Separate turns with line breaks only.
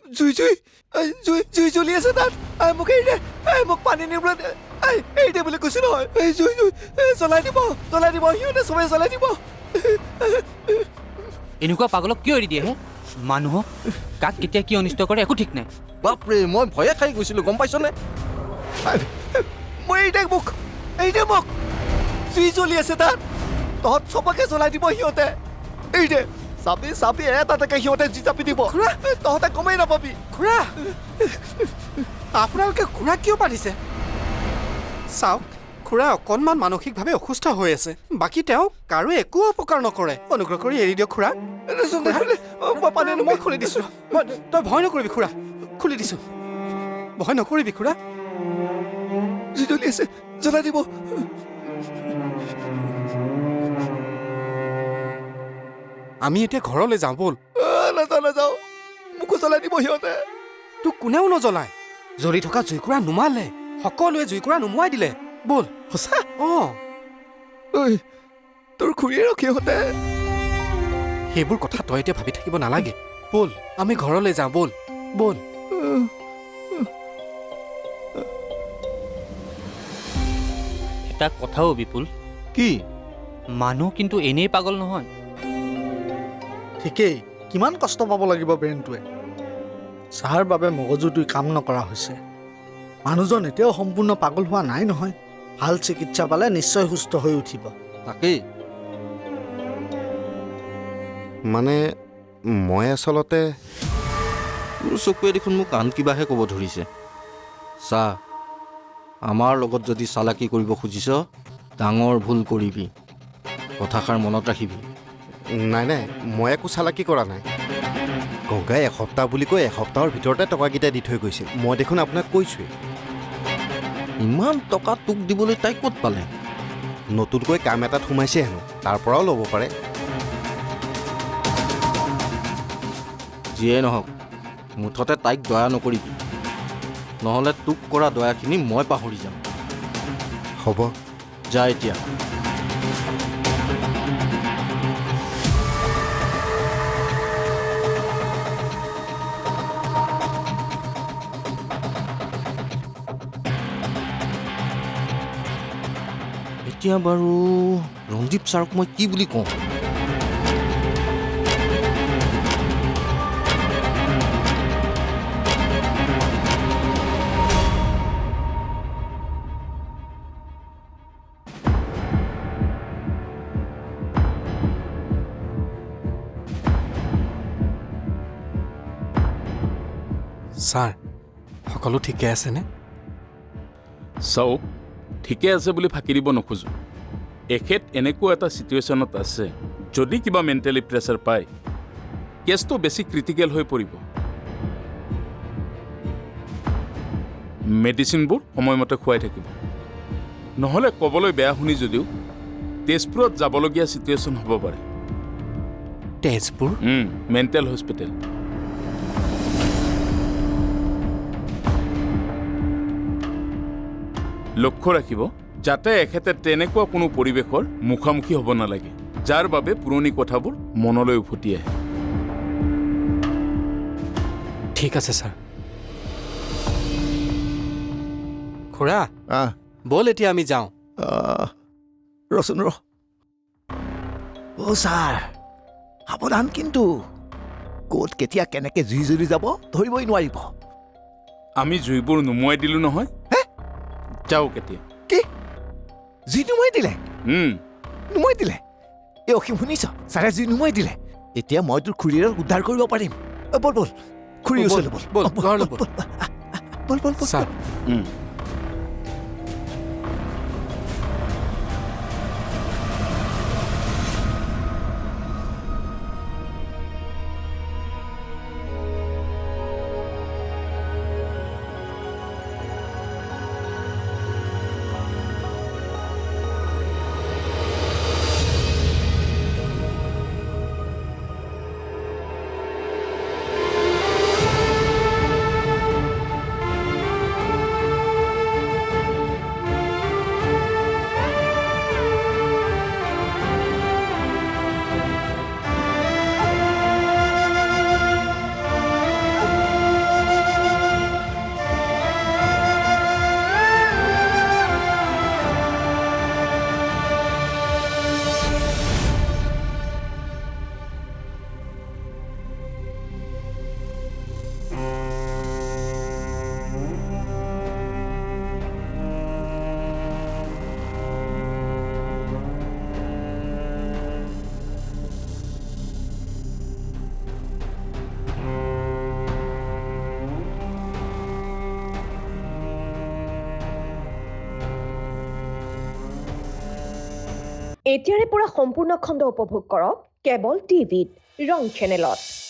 জুই জুই জুই জুই জ্বলি আছে তাত মোক এৰি দে মোক পানী নিবলৈ দে এৰি দে বুলি কৈছো নহয় জুই জুই জ্বলাই দিব সিহঁতে চবে জ্বলাই দিব
এনেকুৱা পাগলক কিয় এৰি দিয়ে হে মানুহক কাক কেতিয়া কি অনিষ্ট কৰে একো ঠিক নাই
বাপৰে মই ভয়ে খাই গৈছিলোঁ গম পাইছনে
মই এৰি দে মোক জুই জ্বলি আছে তাত তহঁত চবকে জ্বলাই দিব সিহঁতে এৰি দে চাবি এটাকে সিহঁতে জুই চাপি দিব তহঁতে গমেই নাপাবি
খুৰা আপোনালোকে খুৰা কিয় পাতিছে চাওক খুৰা অকণমান মানসিকভাৱে অসুস্থ হৈ আছে বাকী তেওঁ কাৰো একো অপকাৰ নকৰে অনুগ্ৰহ কৰি এৰি দিয়ক খুৰা
মই খুলি দিছো
তই ভয় নকৰিবি খুৰা খুলি দিছো ভয় নকৰিবি খুৰা
জুই জ্বলি আছে জ্বলাই দিব
আমি এতিয়া ঘৰলৈ যাওঁ ব'ল
নাযাওঁ মোকো জ্বলাই দিব সিহঁতে
তোক কোনেও নজ্বলায় জ্বলি থকা জুইকুৰা নুমালে সকলোৱে জুইকুৰা নুমুৱাই দিলে ব'ল
সঁচা
অঁ
ঐ তোৰ খুৰীয়ে সিহঁতে
সেইবোৰ কথা তই এতিয়া ভাবি থাকিব নালাগে ব'ল আমি ঘৰলৈ যাওঁ ব'ল
এটা কথাও বিপুল
কি
মানুহ কিন্তু এনেই পাগল নহয়
ঠিকেই কিমান কষ্ট পাব লাগিব ব্ৰেইনটোৱে চাহৰ বাবে মগজুটোৱে কাম নকৰা হৈছে মানুহজন এতিয়াও সম্পূৰ্ণ পাগল হোৱা নাই নহয় ভাল চিকিৎসা পালে নিশ্চয় সুস্থ হৈ উঠিব
তাকেই মানে মই আচলতে তোৰ চকুৱে দেখোন মোক আন কিবাহে ক'ব ধৰিছে চা আমাৰ লগত যদি চালাকি কৰিব খুজিছ ডাঙৰ ভুল কৰিবি কথাষাৰ মনত ৰাখিবি
নাই মই একো চালাকি কৰা নাই গংগাই এসপ্তাহ বুলি কৈ এসপ্তাহৰ ভিতৰতে টকাকেইটা দি থৈ গৈছিল মই দেখোন আপোনাক কৈছোৱেই
ইমান টকা তোক দিবলৈ তাই ক'ত পালে
নতুনকৈ কাম এটাত সোমাইছে হেনো তাৰ পৰাও ল'ব পাৰে
যিয়ে নহওক মুঠতে তাইক দয়া নকৰিবি নহ'লে তোক কৰা দয়াখিনি মই পাহৰি যাম
হ'ব
যা এতিয়া এতিয়া বাৰু ৰঞ্জীৱ ছাৰক মই কি বুলি কওঁ
ছাৰ সকলো ঠিকে আছেনে
চাওক ঠিকে আছে বুলি ফাঁকি দিব নোখোজোঁ এখেত এনেকুৱা এটা ছিটুৱেশ্যনত আছে যদি কিবা মেণ্টেলি প্ৰেছাৰ পায় কেছটো বেছি ক্ৰিটিকেল হৈ পৰিব মেডিচিনবোৰ সময়মতে খুৱাই থাকিব নহ'লে ক'বলৈ বেয়া শুনি যদিও তেজপুৰত যাবলগীয়া ছিটুৱেশ্যন হ'ব পাৰে
তেজপুৰ
মেণ্টেল হস্পিটেল লক্ষ্য ৰাখিব যাতে এখেতে তেনেকুৱা কোনো পৰিৱেশৰ মুখামুখি হ'ব নালাগে যাৰ বাবে পুৰণি কথাবোৰ মনলৈ উভতি আহে
ঠিক আছে ছাৰ খুৰা ব'ল এতিয়া আমি যাওঁ
ৰচোন ছাৰ সাৱধান কিন্তু ক'ত কেতিয়া কেনেকে জুই জ্বলি যাব ধৰিবই নোৱাৰিব
আমি জুইবোৰ নুমুৱাই দিলোঁ নহয় যাওক এতিয়া
কি জুই নুমুৱাই দিলে নুমুৱাই দিলে এই অসীম শুনিছ ছাৰে জুই নুমুৱাই দিলে এতিয়া মই তোৰ খুৰীৰ উদ্ধাৰ কৰিব পাৰিম বল খুৰীৰ ওচৰলৈ
ব'ল ঘৰলৈ ব'ল ছাৰ
এতিয়াৰে পৰা সম্পূৰ্ণ খণ্ড উপভোগ কৰক কেবল টিভিত ৰং চেনেলত।